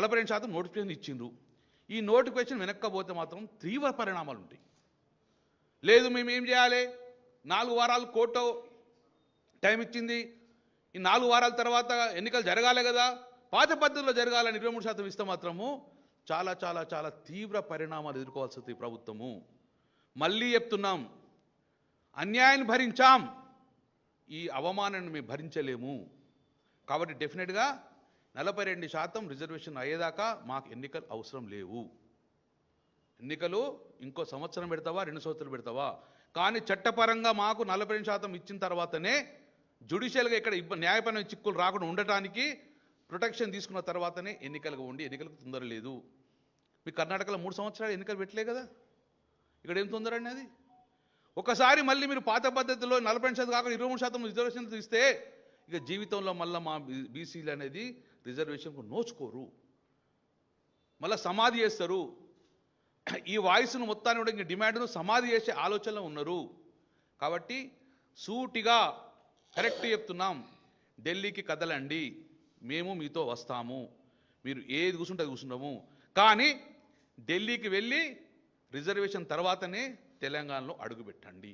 42% notification ఇచ్చిండ్రు. ఈ notification వెనక్కపోతే మాత్రం తీవ్ర పరిణామాలు ఉంటాయి. లేదు మేము ఏం చేయాలి, 4 వారాలు కోర్టు టైం ఇచ్చింది, ఈ 4 వారాల తర్వాత ఎన్నికలు జరగాలి కదా, పాత పద్ధతిలో జరగాలని 23% ఇస్తే మాత్రము చాలా చాలా చాలా తీవ్ర పరిణామాలు ఎదుర్కోవాల్సి వస్తుంది ప్రభుత్వము. మళ్ళీ చెప్తున్నాం, అన్యాయాన్ని భరించాం, ఈ అవమానాన్ని మేము భరించలేము. కాబట్టి డెఫినెట్గా 42% రిజర్వేషన్ అయ్యేదాకా మాకు ఎన్నికలు అవసరం లేవు. ఎన్నికలు ఇంకో సంవత్సరం పెడతావా, 2 సంవత్సరాలు పెడతావా, కానీ చట్టపరంగా మాకు 42% ఇచ్చిన తర్వాతనే జ్యుడిషియల్గా ఇక్కడ న్యాయపరమైన చిక్కులు రాకుండా ఉండటానికి ప్రొటెక్షన్ తీసుకున్న తర్వాతనే ఎన్నికలకు ఉండి, ఎన్నికలకు తొందర లేదు. మీ కర్ణాటకలో 3 సంవత్సరాలు ఎన్నికలు పెట్టలే కదా, ఇక్కడ ఏం తొందర అండి అది? ఒకసారి మళ్ళీ మీరు పాత పద్ధతిలో 40% కాకుండా 23% రిజర్వేషన్ ఇస్తే ఇక జీవితంలో మళ్ళీ మా బీసీలు అనేది రిజర్వేషన్కు నోచుకోరు, మళ్ళీ సమాధి చేస్తారు. ఈ వాయిస్ను మొత్తాన్ని కూడా ఇంక డిమాండ్ను సమాధి చేసే ఆలోచనలో ఉన్నారు. కాబట్టి సూటిగా కరెక్ట్ చెప్తున్నాం, ఢిల్లీకి కదలండి, మేము మీతో వస్తాము, మీరు ఏది కూర్చుంటే అది కూర్చుంటాము, కానీ ఢిల్లీకి వెళ్ళి రిజర్వేషన్ తర్వాతనే తెలంగాణలో అడుగుపెట్టండి.